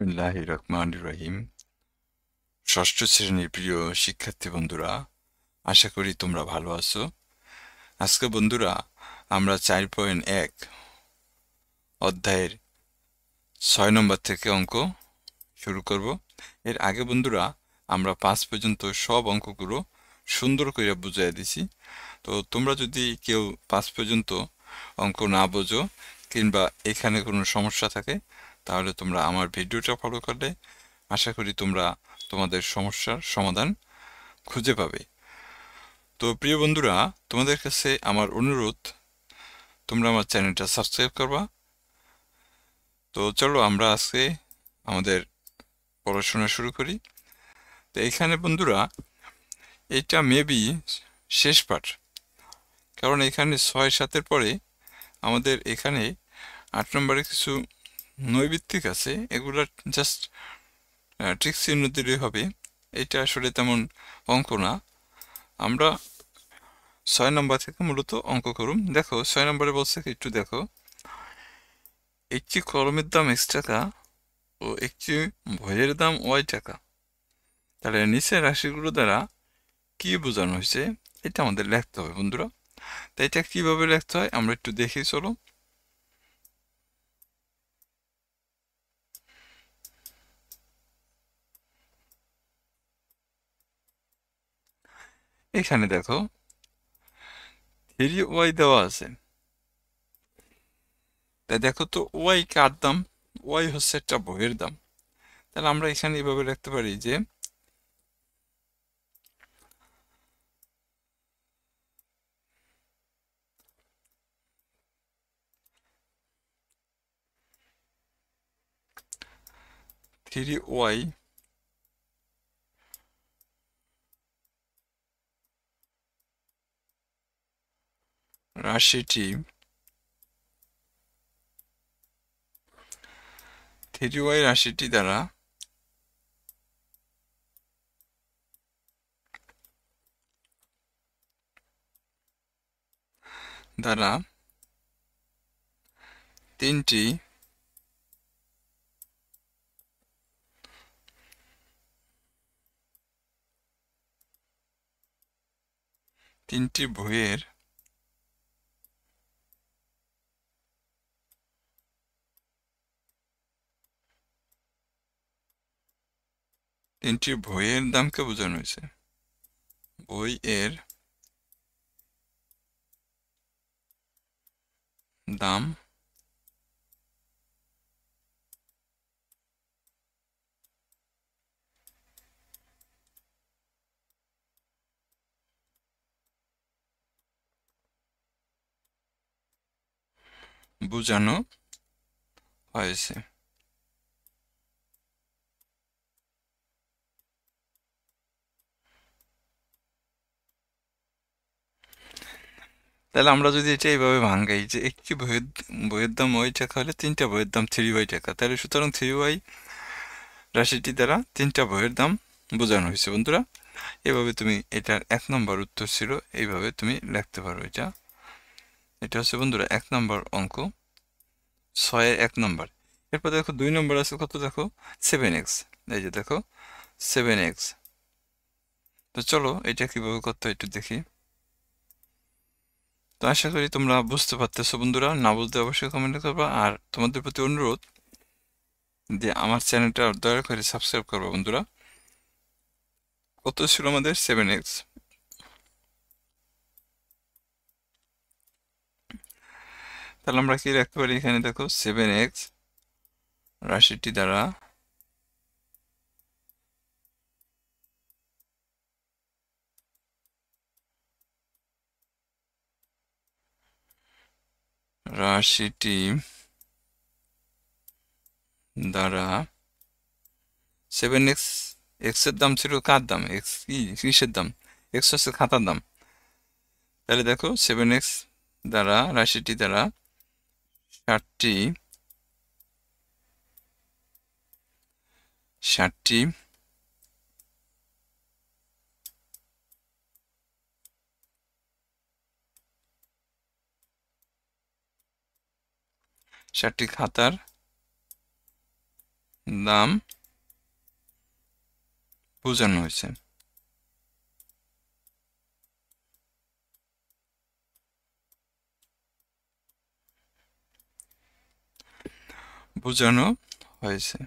বিসমিল্লাহির রহমানির রহিম। ষষ্ঠ শ্রেণীর প্রিয় শিক্ষার্থী বন্ধুরা, আশা করি তোমরা ভালো আছো। আজকে বন্ধুরা আমরা 4.1 অধ্যায়ের 6 নম্বর থেকে অঙ্ক শুরু করব। এর আগে বন্ধুরা আমরা 5 পর্যন্ত সব অঙ্কগুলো সুন্দর করে বুঝিয়ে দিছি। তো তোমরা যদি কেউ 5 পর্যন্ত অঙ্ক না বোঝো কিংবা এখানে কোনো সমস্যা থাকে, তাহলে তোমরা আমার ভিডিওটা ফলো করলে আশা করি তোমরা তোমাদের সমস্যার সমাধান খুঁজে পাবে। তো প্রিয় বন্ধুরা, তোমাদের কাছে আমার অনুরোধ, তোমরা আমার চ্যানেলটা সাবস্ক্রাইব করবা। তো চলো আমরা আজকে আমাদের পড়াশোনা শুরু করি। তো এখানে বন্ধুরা এটা মেবি শেষ পাঠ, কারণ এখানে 6-7-এর পরে আমাদের এখানে 8 নম্বরে কিছু নৈবিত্তিক আছে, এগুলা জাস্ট ট্রিক চিহ্ন দিলে হবে। এটা আসলে তেমন অঙ্ক না। আমরা 6 নম্বর থেকে মূলত অঙ্ক করুম। দেখো 6 নম্বরে বলছে কি, একটু দেখো। একটি কলমের দাম X টাকা ও একটি বইয়ের দাম Y টাকা। তাহলে নিচের রাশিগুলো দ্বারা কি বোঝানো হয়েছে এটা আমাদের লিখতে হবে বন্ধুরা। তো এটা কিভাবে লিখতে হয় আমরা একটু দেখি, চলো। এখানে দেখো 3Y দেওয়া আছে। তাই দেখো তো Y কার দাম? Y হচ্ছে একটা বইয়ের দাম। তাহলে আমরা এখানে এভাবে লিখতে পারি যে 3Y রাশিটি 3Y রাশিটি দ্বারা দ্বারা তিনটি বইয়ের দামকে বোঝানো হয়েছে। বইয়ের দাম বোঝানো হয়েছে। তাহলে আমরা যদি এটা এইভাবে ভাঙাই যে একটি বইয়ের দাম Y টাকা হলে তিনটা বইয়ের দাম 3Y টাকা, তাহলে সুতরাং 3Y রাশিটি দ্বারা তিনটা বইয়ের দাম বোঝানো হয়েছে বন্ধুরা। এভাবে তুমি এটার 1 নম্বর উত্তর ছিল, এইভাবে তুমি লিখতে পারো। এটা এটা হচ্ছে বন্ধুরা 1 নম্বর অঙ্ক, 6-এর 1 নম্বর। এরপর দেখো 2 নম্বর আছে কত, দেখো 7x। এই যে দেখো 7x। তো চলো এটা কিভাবে করতে হয় একটু দেখি। তো আশা করি তোমরা বুঝতে পারতেছো বন্ধুরা, না বুঝতে অবশ্যই কমেন্ট করবা। আর তোমাদের প্রতি অনুরোধ যে আমার চ্যানেলটা দয়া করে সাবস্ক্রাইব করবা বন্ধুরা। কত ছিল আমাদের 7x। তাহলে আমরা কি রাখতে পারি এখানে, দেখো 7x রাশিটি দ্বারা রাশিটি দ্বারা 7x, এক্স এর দাম ছিল কার দাম? এক্স কি কিসের দাম? এক্স হচ্ছে খাতার দাম। তাহলে দেখো 7x দ্বারা রাশিটি দ্বারা 60টি 60টি খাতার দাম বোঝানো হয়েছে। বোঝানো হয়েছে।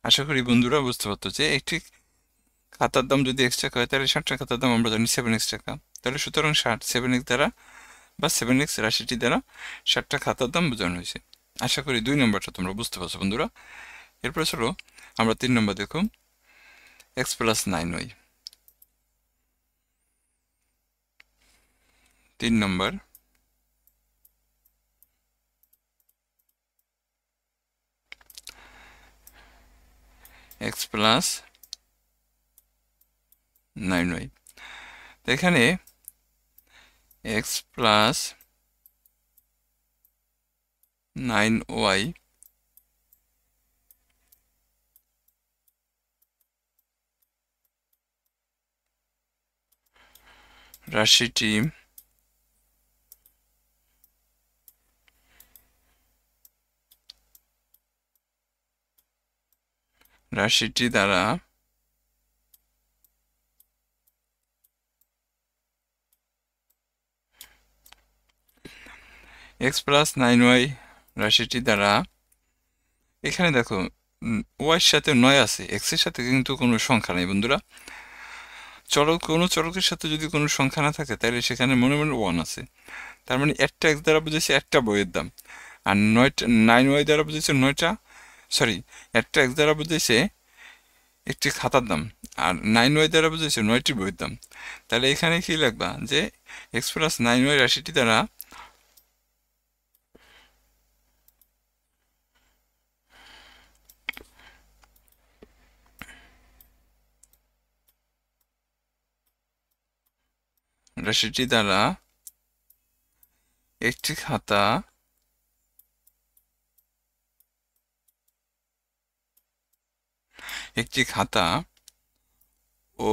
আশা করি বন্ধুরা বুঝতে পারতো যে একটি খাতার দাম যদি x টাকা হয় তাহলে 60টা খাতার দাম আমরা জানি 7x টাকা। তাহলে সুতরাং 60 7x দ্বারা বা 7x রাশিটি দ্বারা 60টা খাতার দাম বোঝানো হয়েছে। আশা করি 2 নম্বরটা তোমরা বুঝতে পারছো বন্ধুরা। এরপর চলো আমরা 3 নম্বর দেখো x + 9y। 3 নম্বর x + 9y। তো এখানে x + 9y রাশিটি দ্বারা x + 9y রাশিটি দ্বারা এখানে দেখো y এর সাথে 9 আছে, x এর সাথে কিন্তু কোনো সংখ্যা নেই বন্ধুরা। কোনো চলকের সাথে যদি কোনো সংখ্যা না থাকে তাহলে সেখানে মনে মনে 1 আছে। তার মানে একটা x দ্বারা বুঝেছে একটা বইয়ের দাম, আর 9y দ্বারা বুঝেছে 9টা, সরি, একটা x দ্বারা বুঝেছে একটি খাতার দাম, আর 9y দ্বারা বুঝেছে 9টি বইয়ের দাম। তাহলে এখানে কি লিখবা যে x + 9y রাশিটি দ্বারা একটি খাতা ও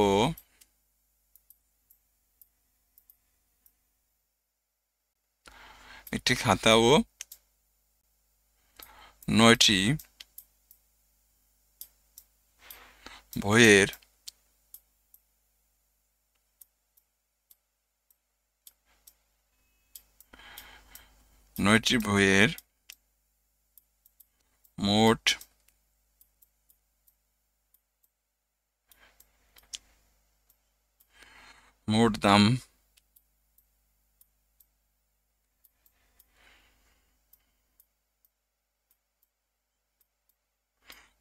9টি বইয়ের মোট দাম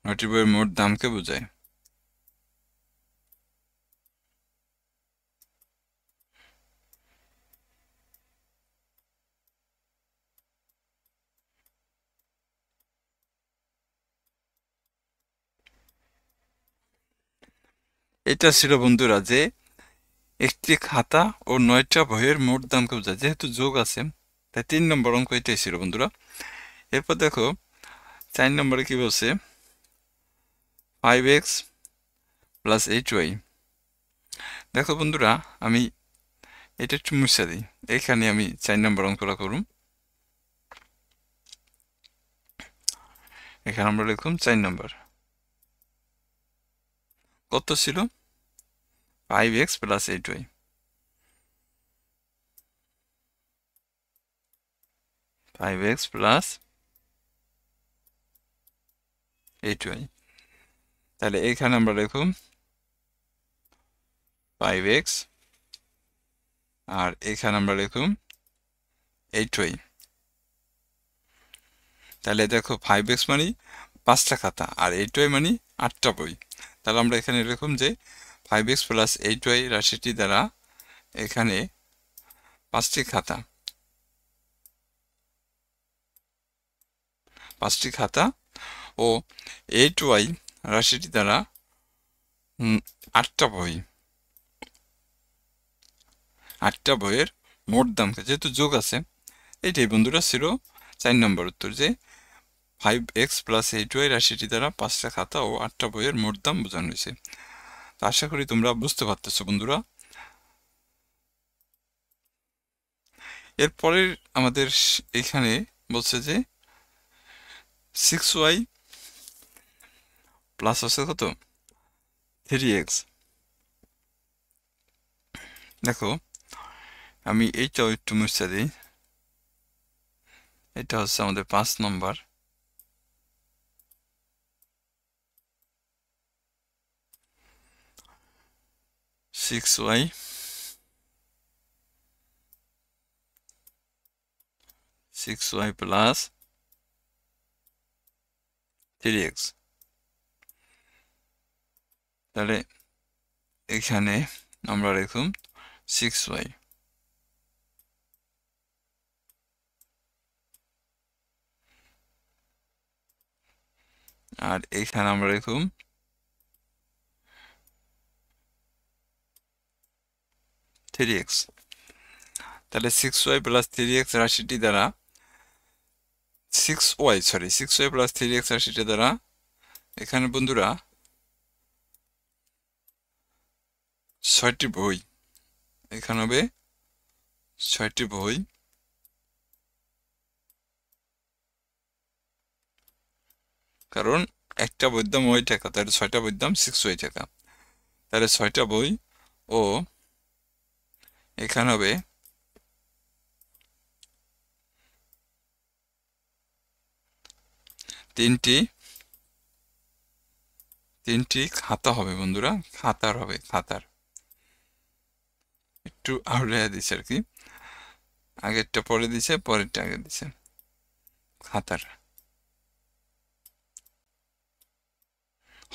9টি বইয়ের মোট দামকে বোঝায়। এটা ছিল বন্ধুরা যে একটি খাতা ও 9টা বইয়ের মোট দামকে বোঝায়, যেহেতু যোগ আছে তাই 3 নম্বর অঙ্ক এটাই ছিল বন্ধুরা। এরপর দেখো 4 নম্বরে কি বলছে 5x + 8y। দেখো বন্ধুরা আমি এটা একটু মুছে দিই, এখানে আমি 4 নম্বর অঙ্কটা করুম। এখানে আমরা লিখুন 4 নম্বর কত ছিল 5x + 8y। 5x + 8y। তাহলে এখানে আমরা লিখুন 5x আর এখানে আমরা লিখুন 8y। তাহলে দেখো 5x মানে 5টা খাতা আর 8y মানে 8টা বই। তাহলে আমরা এখানে লিখুন যে 5x + 8y রাশিটি দ্বারা এখানে 5টি খাতা ও 8y রাশিটি দ্বারা 8টা বই, 8টা বইয়ের মোট দামকে, যেহেতু যোগ আছে এইটাই বন্ধুরা ছিল 4 নম্বর উত্তর, যে 5x + 8y রাশিটি দ্বারা 5টা খাতা ও 8টা বইয়ের মোট দাম বোঝানো হয়েছে। তো আশা করি তোমরা বুঝতে পারতেছো বন্ধুরা। এরপরের আমাদের এখানে বলছে যে 6y প্লাস আছে কত 3x। দেখো আমি এইটাও একটু মুছে দিই। এটা হচ্ছে আমাদের 5 নম্বর। Six Y plus 3x। তাহলে এখানে আমরা লিখুন 6y, আর এইখানে আমরা লিখুন 3x। তাহলে 6y প্লাস 3x রাশিটি দ্বারা 6y প্লাস 3x রাশিটি দ্বারা এখানে বন্ধুরা 6টি বই, এখানে হবে 6টি বই, কারণ একটা বইয়ের দাম ওই টাকা, তাহলে 6টা বইয়ের দাম 6y টাকা। তাহলে 6টা বই ও এখানে হবে 3টি খাতা হবে বন্ধুরা, খাতার হবে, খাতার একটু আউড়াইয়া দিছে আর কি, আগেরটা পরে দিছে, পরেরটা আগে দিছে, খাতার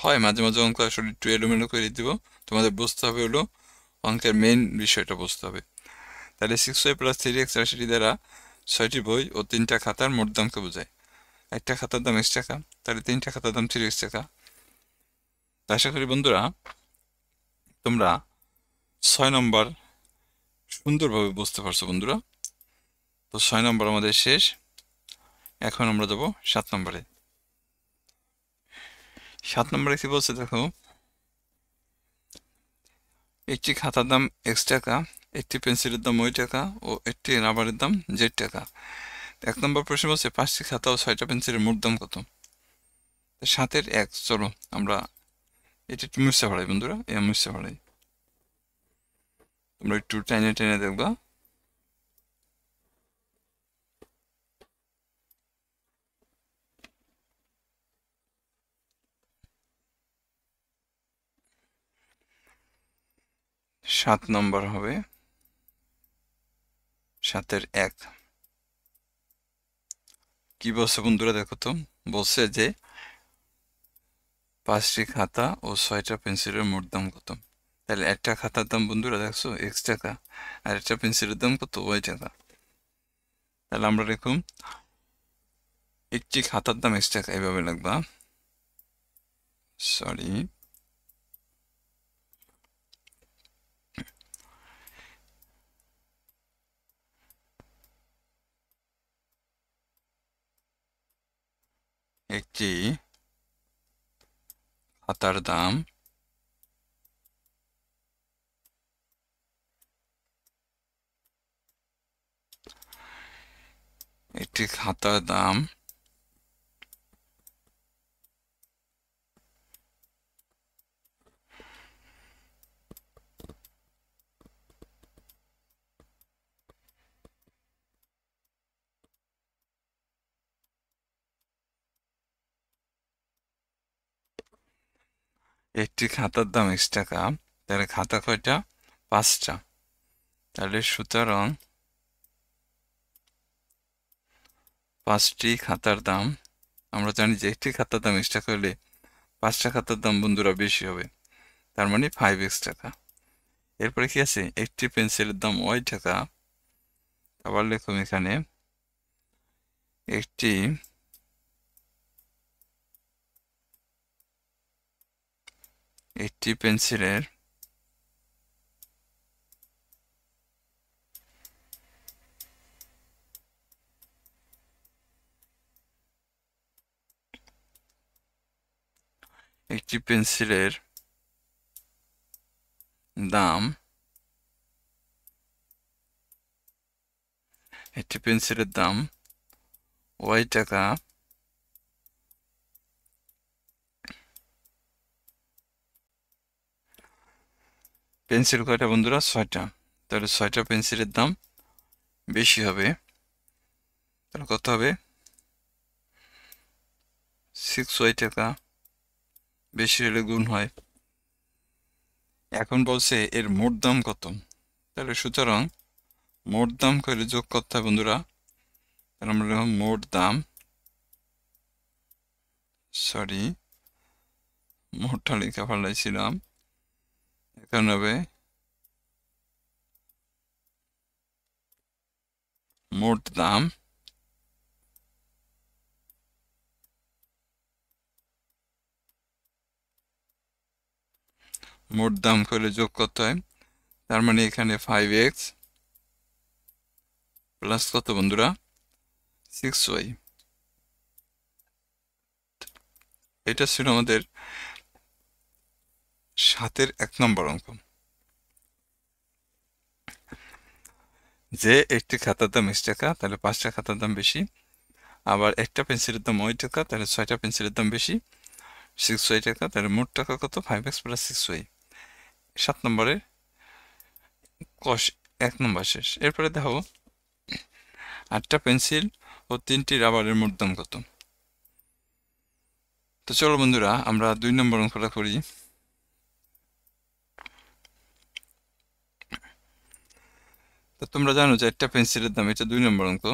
হয় মাঝে মাঝে অঙ্ক আসলে একটু এলোমেলো করে দিব, তোমাদের বুঝতে হবে হলো অঙ্কের মেইন বিষয়টা বুঝতে হবে। তাহলে 6y প্লাস 3x রাশিটি দ্বারা 6টি বই ও 3টা খাতার মোট দামকে বোঝায়। একটা খাতার দাম x টাকা, তাহলে 3টা খাতার দাম 3x টাকা। আশা করি বন্ধুরা তোমরা 6 নম্বর সুন্দরভাবে বুঝতে পারছো বন্ধুরা। তো 6 নম্বর আমাদের শেষ, এখন আমরা যাবো 7 নম্বরে। 7 নম্বরে কি বলছে দেখো, একটি খাতার দাম x টাকা, একটি পেন্সিলের দাম y টাকা ও একটি রাবারের দাম z টাকা। 1 নম্বর প্রশ্ন বলছে 5টি খাতা ও 6টা পেন্সিলের মোট দাম কত। 7-এর 1, চলো আমরা এটা একটু মুছে ফেলাই বন্ধুরা, মুছে ফেলাই, তোমরা একটু টেনে টেনে দেখবা। সাত নম্বর হবে 7-এর 1। কি বলছে বন্ধুরা দেখো তো, বলছে যে 5টি খাতা ও 6টা পেন্সিলের মোট দাম কত। তাহলে একটা খাতার দাম বন্ধুরা দেখছো x টাকা, আর একটা পেন্সিলের দাম কত y টাকা। তাহলে আমরা লিখুন একটি খাতার দাম x টাকা, এভাবে লিখবা, সরি, একটি খাতার দাম একটি খাতার দাম একটি খাতার দাম x টাকা, তাহলে খাতা কয়টা 5টা, তাহলে সুতরাং 5টি খাতার দাম, আমরা জানি যে একটি খাতার দাম x টাকা হলে 5টা খাতার দাম বন্ধুরা বেশি হবে, তার মানে 5x টাকা। এরপরে কি আছে, একটি পেন্সিলের দাম y টাকা, আবার লিখুন এখানে একটি পেন্সিলের দাম একটি পেন্সিলের দাম ওয়াই টাকা। পেন্সিল কয়টা বন্ধুরা? 6টা। তাহলে 6টা পেন্সিলের দাম বেশি হবে। তাহলে কত হবে? 6y টাকা। বেশি হলে গুণ হয়। এখন বলছে এর মোট দাম কত। তাহলে সুতরাং মোট দাম করে যোগ করতে হয় বন্ধুরা। তাহলে আমরা লিখব মোট দাম, সরি মোটটা লেখা ফেলাইছিলাম, এখন হবে মোট দাম করে যোগ করতে হয়। তার মানে এখানে 5x প্লাস কত বন্ধুরা? 6y। এটা ছিল আমাদের 7-এর 1 নম্বর অঙ্ক। যে একটি খাতার দাম x টাকা, তাহলে 5টা খাতার দাম বেশি। আবার একটা পেন্সিলের দাম y টাকা, তাহলে 6টা পেন্সিলের দাম বেশি, 6y টাকা। তাহলে মোট টাকা কত? 5x plus 6y। 7 নম্বরের কষ 1 নম্বর শেষ। এরপরে দেখো 8টা পেন্সিল ও 3টি রাবারের মোট দাম কত। তো চলো বন্ধুরা আমরা 2 নম্বর অঙ্কটা করি। তো তোমরা জানো যে একটা পেন্সিলের দাম, এটা 2 নম্বর অঙ্ক।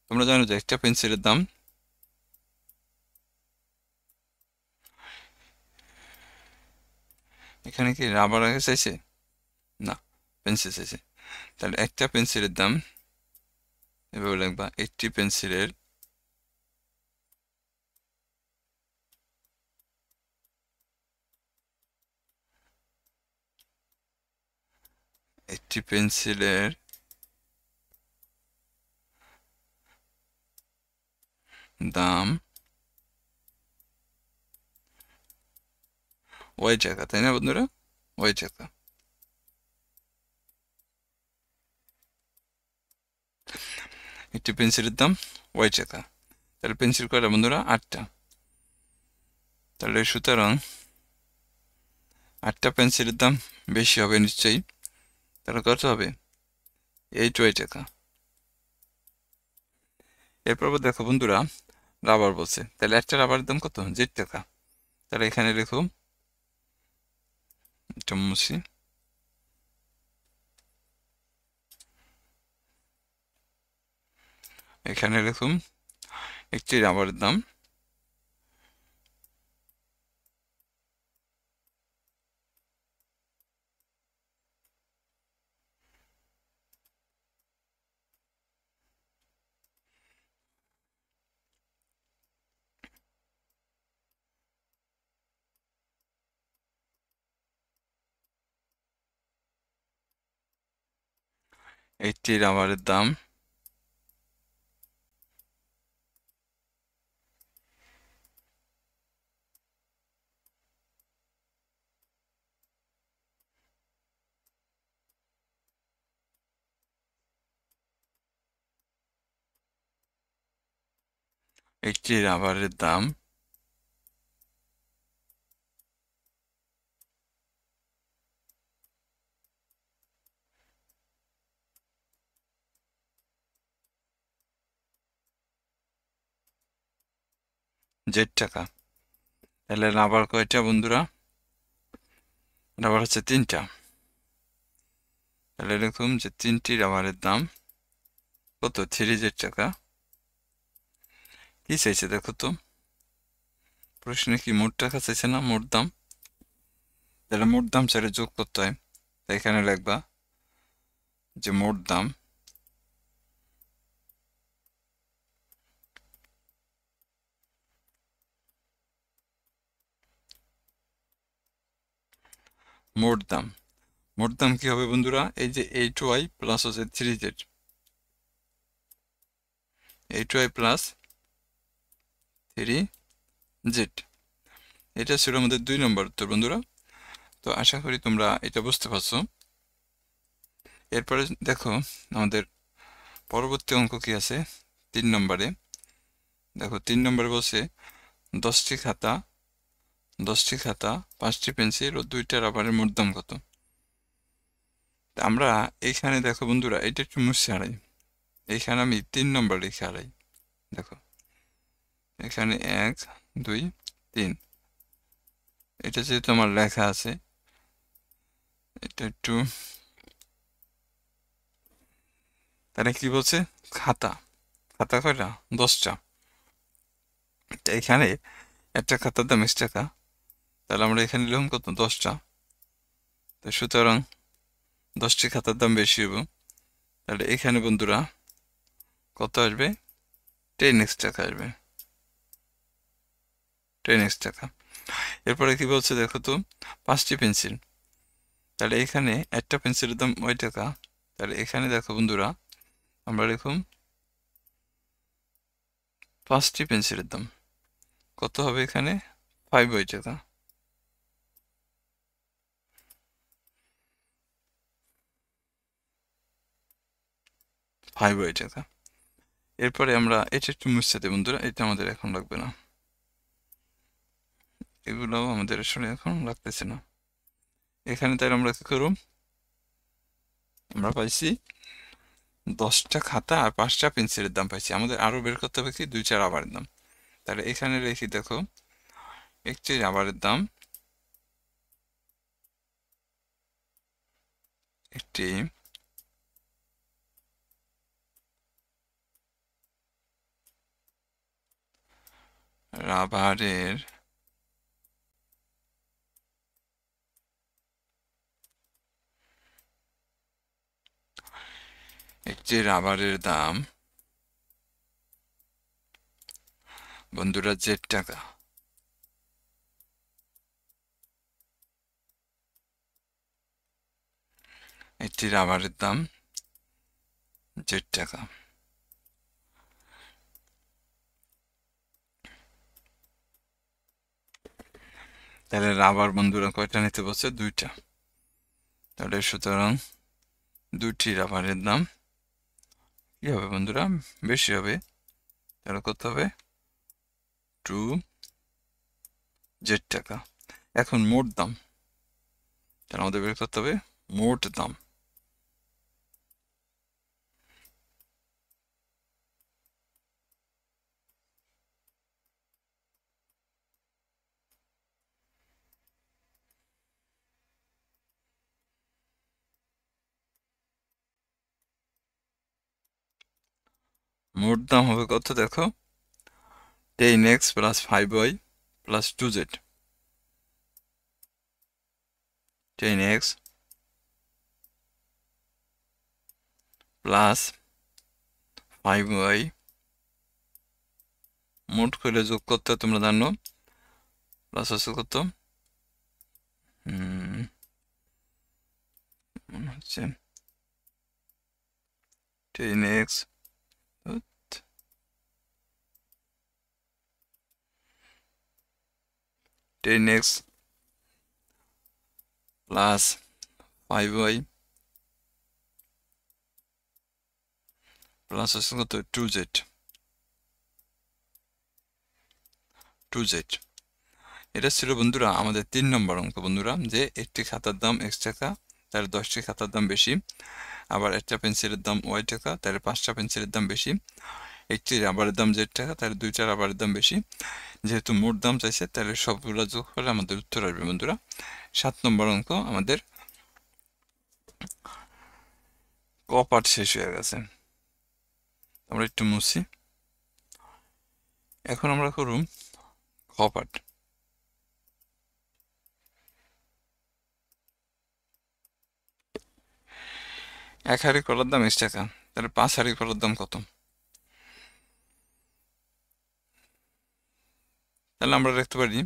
তোমরা জানো যে একটা পেন্সিলের দাম এখানে কি রাবার আগে চাইছে? না, পেন্সিল চাইছে। তাহলে একটা পেন্সিলের দাম এভাবে লিখবা, একটি পেন্সিলের দাম ওয়াই টাকা, তাই না বন্ধুরা? ওয়াই টাকা। একটি পেন্সিলের দাম ওয়াই টাকা। তাহলে পেন্সিল কয়টা বন্ধুরা? 8টা। তাহলে সুতরাং 8টা পেন্সিলের দাম বেশি হবে নিশ্চয়ই। তাহলে কত হবে? 8y টাকা। এরপর দেখো বন্ধুরা রাবার বলছে, তাহলে একটা রাবারের দাম কত? z টাকা। তাহলে এখানে লিখো, এটা মুছি, এখানে লিখুন একটি রাবারের দাম একটি রাবারের দাম একটি রাবারের দাম z টাকা। তাহলে রাবার কয়টা বন্ধুরা? রাবার হচ্ছে 3টা। তাহলে এরকম যে 3টি রাবারের দাম কত? 3z টাকা। কি চাইছে দেখো তো, প্রশ্নে কি মোট টাকা চাইছে না মোট দাম? তাহলে মোট দাম চাইলে যোগ করতে হয়। তাই এখানে লিখবা যে মোট দাম মোট দাম কি হবে বন্ধুরা? এই যে 8y প্লাস হচ্ছে 3z, 8y প্লাস 3z। এটা ছিল আমাদের 2 নম্বর উত্তর বন্ধুরা। তো আশা করি তোমরা এটা বুঝতে পারছো। এরপরে দেখো আমাদের পরবর্তী অঙ্ক কি আছে 3 নম্বরে। দেখো 3 নম্বরে বলছে 10টি খাতা 5টি পেন্সিল ও 2টা রাবারের মোট দাম কত। আমরা এইখানে দেখো বন্ধুরা, এটা একটু মুছে হারাই। এইখানে আমি 3 নম্বর লিখে হারাই। দেখো এখানে 1 2 3, এটা যেহেতু আমার লেখা আছে, এটা একটু, তাহলে কি বলছে খাতা খাতা কয়টা 10টা। এখানে একটা খাতার দাম 20 টাকা, তাহলে আমরা এখানে নিলাম কত 10টা। তো সুতরাং 10টি খাতার দাম বেশি হবে, তাহলে এখানে বন্ধুরা কত আসবে 10x টাকা আসবে, 10x টাকা। এরপরে কি বলছে দেখো তো 5টি পেন্সিল, তাহলে এখানে একটা পেন্সিলের দাম ওই টাকা, তাহলে এখানে দেখো বন্ধুরা আমরা লিখুন 5টি পেন্সিলের দাম কত হবে, এখানে 5 টাকা। টাকা। এরপরে আমরা এটা একটু মুছে দেব বন্ধুরা, এটা আমাদের এখন লাগবে না, এগুলোও আমাদের আসলে এখন লাগতেছে না। এখানে তাই আমরা কি করব, আমরা পাইছি 10টা খাতা আর 5টা পেন্সিলের দাম পাইছি, আমাদের আরো বের করতে হবে কি 2টা রাবারের দাম। তাহলে এখানে লিখি দেখো একটি রাবারের দাম, একটি রাবারের দাম বন্ধুরা Z টাকা। একটি রাবারের দাম Z টাকা। তাহলে রাবার বন্ধুরা কয়টা নিতে বলছে 2টা, তাহলে সুতরাং 2টি রাবারের দাম কি হবে বন্ধুরা বেশি হবে, তাহলে কত হবে 2Z টাকা। এখন মোট দাম, তাহলে আমাদের বের করতে হবে মোট দাম। মোট দাম হবে কত দেখো 10x plus 5y plus 2z, 10x plus 5y, মোট করে যোগ করতে তোমরা জানো প্লাস আছে কত মনে হচ্ছে 10x 10x plus 5y plus আছে কত 2z, 2z। এটা ছিল বন্ধুরা আমাদের 3 নম্বর অঙ্ক বন্ধুরা, যে একটি খাতার দাম x টাকা, তার 10টি খাতার দাম বেশি, আবার একটা পেন্সিলের দাম y টাকা, তার 5টা পেন্সিলের দাম বেশি, একটি রাবারের দাম z টাকা, তার 2টা রাবারের দাম বেশি। যেহেতু মোট দাম চাইছে তাহলে সবগুলো যোগ করে আমাদের উত্তর আসবে বন্ধুরা 7 নম্বর অঙ্ক আমাদের ক পার্ট শেষ হয়ে গেছে। আমরা একটু মুছি, এখন আমরা করব খ পার্ট। এক হাঁড়ি কলার দাম x টাকা, তাহলে 5 হাঁড়ি কলার দাম কত। তাহলে আমরা দেখতে পারি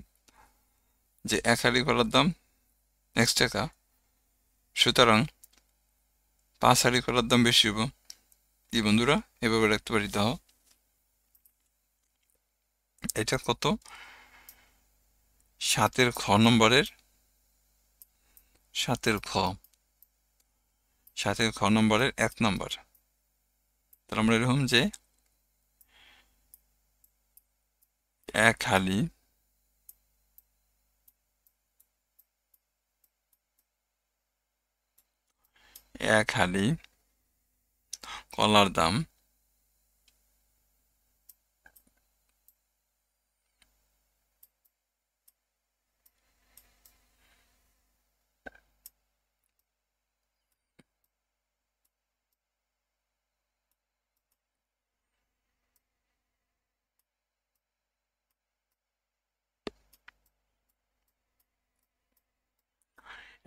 যে এক হাঁড়ি কলার দাম x টাকা, সুতরাং 5 হাঁড়ি কলার দাম বেশি হবো কি বন্ধুরা, এভাবে রাখতে পারি। দাও এটা কত 7-এর খ নম্বরের, 7-এর খ নম্বরের 1 নম্বর, তাহলে আমরা এরকম যে এক হালি কলার দাম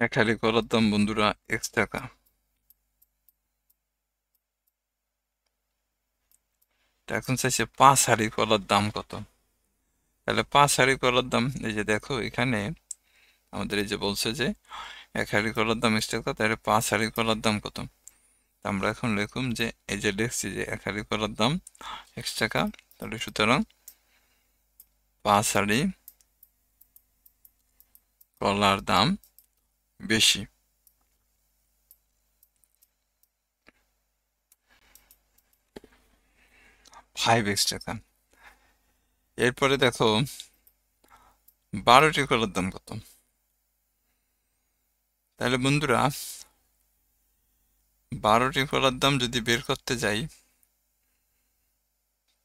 এক হালি কলার দাম বন্ধুরা x টাকা। এখন চাইছে 5 হালি কলার দাম কত। তাহলে 5 হালি কলার দাম, এই যে দেখো এখানে আমাদের এই যে বলছে যে এক হালি কলার দাম x টাকা, তাহলে 5 হালি কলার দাম কত। আমরা এখন লিখুম যে এই যে লিখছি যে এক হালি কলার দাম x টাকা, তাহলে সুতরাং 5 হালি কলার দাম বেশি। ফাইভ x টাকা। এরপরে দেখো 12টি কলার দাম কত। তাহলে বন্ধুরা 12টি কলার দাম যদি বের করতে যাই,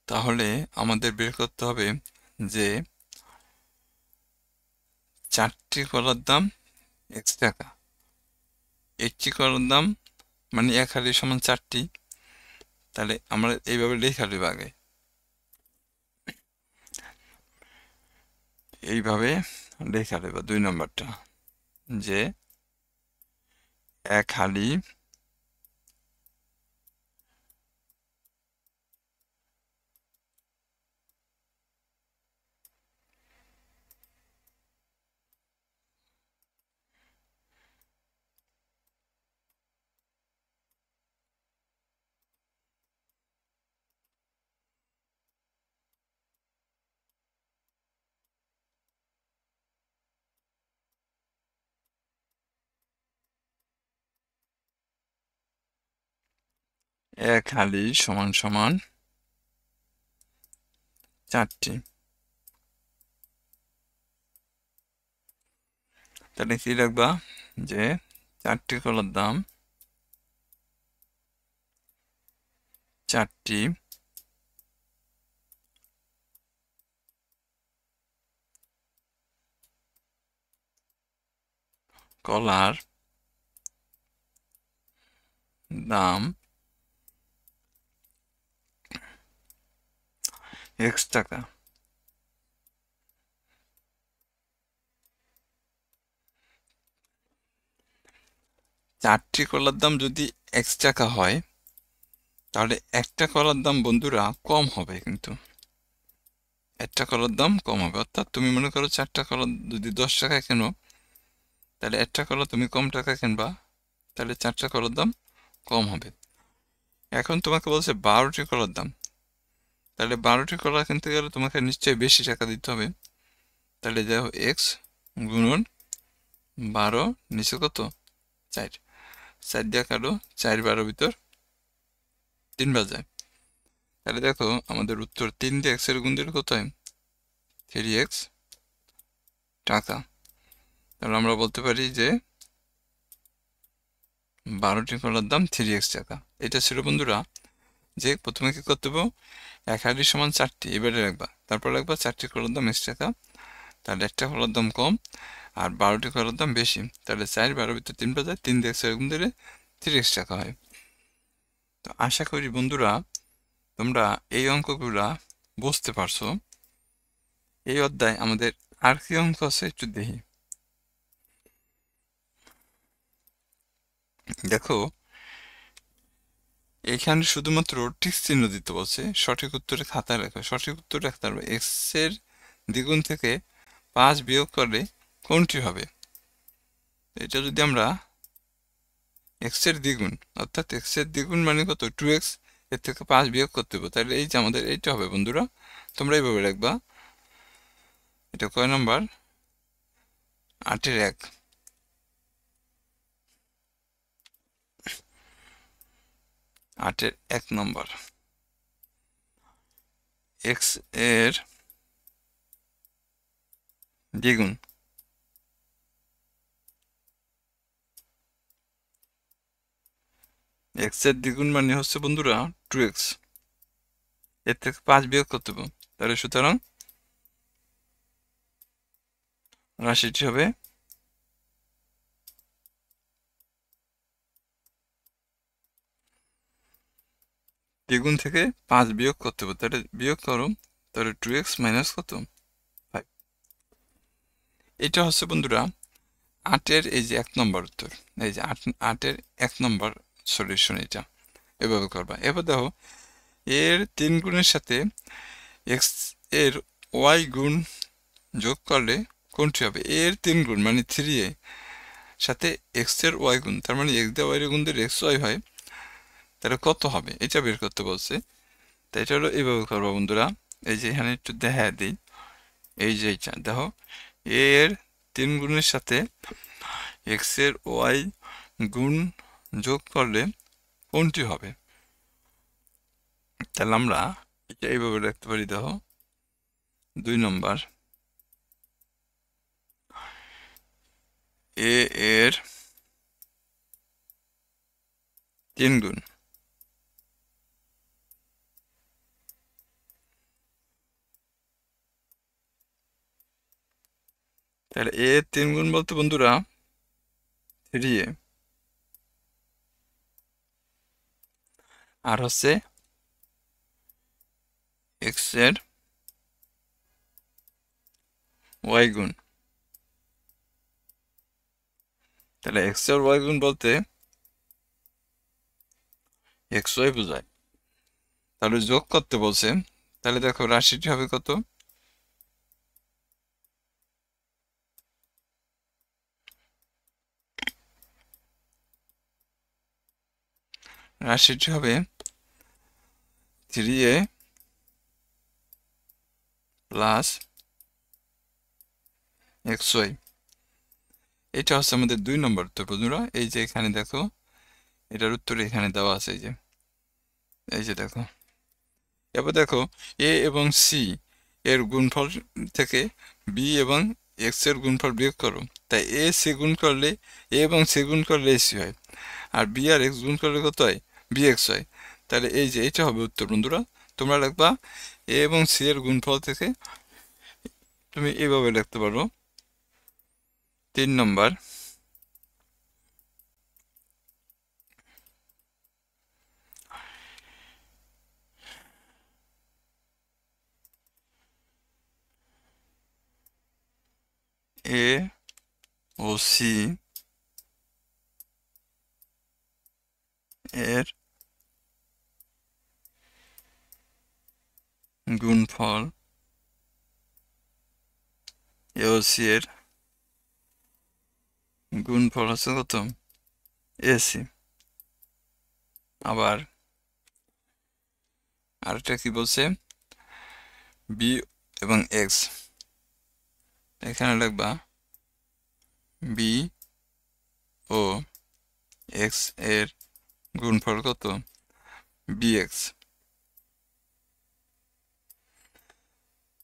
তাহলে আমাদের বের করতে হবে যে 4টি কলার দাম x টাকা। একটি কলার দাম মানে এক হালি সমান 4টি। তাহলে আমরা এইভাবে লেখা নেব আগে, এইভাবে লেখা নেব 2 নম্বরটা, যে এক হালি সমান সমান 4টি। তাহলে কি রাখবা, যে 4টি কলার দাম 4টি কলার দাম x টাকা। 4টি কলার দাম যদি x টাকা হয়, তাহলে একটা কলার দাম বন্ধুরা কম হবে, কিন্তু একটা কলার দাম কম হবে। অর্থাৎ তুমি মনে করো 4টা কলা যদি 10 টাকায় কেনো, তাহলে একটা কলা তুমি কম টাকায় কিনবা, তাহলে 4টা কলার দাম কম হবে। এখন তোমাকে বলছে 12টি কলার দাম, তাহলে 12টি কলা কিনতে গেলে তোমাকে নিশ্চয়ই বেশি টাকা দিতে হবে। তাহলে দেখো x গুণন 12, নিচে কত 4, 4 দিয়ে কাটো, 4 12 ভিতর 3 বাজায়। তাহলে দেখো আমাদের উত্তর 3 দিয়ে x এর গুণ দিলে কত হয়, 3x টাকা। তাহলে আমরা বলতে পারি যে 12টি কলার দাম 3x টাকা। এটা ছিল বন্ধুরা যে প্রথমে কি করতে হবে, এক হালি সমান 4টি এবারে রাখবা, তারপর রাখবা 4টি কলার দাম x টাকা, তাহলে একটা কলার দাম কম আর 12টি কলার দাম বেশি। তাহলে 4 12 ভিতর 3 বাজায়, 3 দিয়ে x এর গুণ দিলে 3x টাকা হয়। তো আশা করি বন্ধুরা তোমরা এই অঙ্কগুলা বুঝতে পারছো। এই অধ্যায় আমাদের আর কি অঙ্ক আছে একটু দেখি। দেখো এখানে শুধুমাত্র টিক চিহ্ন দিতে বলছে, সঠিক উত্তরে খাতায় লেখো। সঠিক উত্তর রাখতে হবে x এর দ্বিগুণ থেকে 5 বিয়োগ করলে কোনটি হবে। এটা যদি আমরা x এর দ্বিগুণ, অর্থাৎ x এর দ্বিগুণ মানে কত 2x, এর থেকে 5 বিয়োগ করতে হবে, তাহলে এই যে আমাদের এইটা হবে বন্ধুরা। তোমরা এইভাবে রাখবা, এটা কয় নাম্বার, 8-এর 1। 8-এর 1 নম্বর x এর দ্বিগুণ, x এর দ্বিগুণ মানে হচ্ছে বন্ধুরা 2x, এর থেকে 5 বিয়োগ করতে হবে। তাহলে সুতরাং রাশিটি হবে দ্বিগুণ থেকে 5 বিয়োগ করতে হবে, তাহলে বিয়োগ করো, তাহলে 2x মাইনাস কত 5। এটা হচ্ছে বন্ধুরা 8-এর এই যে 1 নম্বর উত্তর, এই যে 8-এর 1 নম্বর সলিউশন। এটা এভাবে করবা। এবার দেখো এর 3 গুণের সাথে x এর y গুণ যোগ করলে কোনটি হবে? এর 3 গুণ মানে 3a সাথে x এর y গুণ, তার মানে x দিয়ে y এর গুণ দিলে xy হয়, তাহলে কত হবে এটা বের করতে বলছে। তাই এটা হলো এইভাবে করবো বন্ধুরা। এই যে এখানে একটু দেখা দিই, এই যে এইটা দেখো এর 3 গুণের সাথে x এর y গুণ যোগ করলে কোনটি হবে? তাহলে আমরা এটা এইভাবে লিখতে পারি। দেখো 2 নম্বর a এর 3 গুণ, তাহলে a এর 3 গুণ বলতে বন্ধুরা 3a, আর হচ্ছে x এর y গুণ, তাহলে x এর y গুণ বলতে xy বোঝায়, তাহলে যোগ করতে বলছে। তাহলে দেখো রাশিটি হবে কত? রাশিটি হবে 3a প্লাস xy। এটা হচ্ছে আমাদের 2 নম্বর উত্তর বন্ধুরা। এই যে এখানে দেখো এটার উত্তর এখানে দেওয়া আছে, এই যে দেখো। এবার দেখো a এবং c এর গুণফল থেকে b এবং x এর গুণফল বিয়োগ করো। তাই a c গুণ করলে a এবং c গুণ করলে ac হয়, আর b আর x গুণ করলে কত হয়? bx হয়। তাহলে এই যে এটা হবে উত্তর বন্ধুরা। তোমরা লিখবা a এবং c এর গুণফল থেকে তুমি এইভাবে লিখতে পারো। 3 নম্বর a ও c এর গুণফল, a ও c এর গুণফল হচ্ছে কত? ac। আবার আরেকটা কি বলছে? b এবং x, এখানে লিখবা b ও x এর গুণফল কত? bx।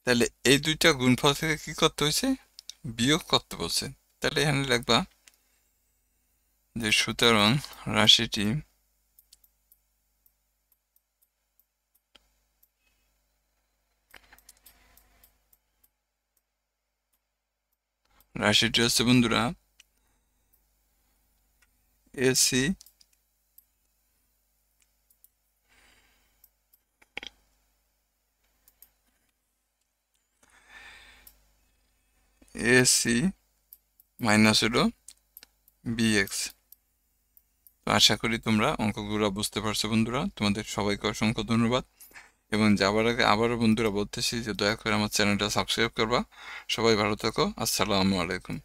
তাহলে এই দুইটা গুণফল থেকে কি করতে হয়েছে? বিয়োগ করতে বলছে। তাহলে এখানে লিখবা যে সুতরাং রাশিটি হচ্ছে বন্ধুরা এসি মাইনাস হলো বিএক্স। তো আশা করি তোমরা অঙ্কগুলো বুঝতে পারছো বন্ধুরা। তোমাদের সবাইকে অসংখ্য ধন্যবাদ, এবং যাবার আগে আবারও বন্ধুরা বলতেছি যে দয়া করে আমার চ্যানেলটা সাবস্ক্রাইব করবা। সবাই ভালো থাকো। আসসালামু আলাইকুম।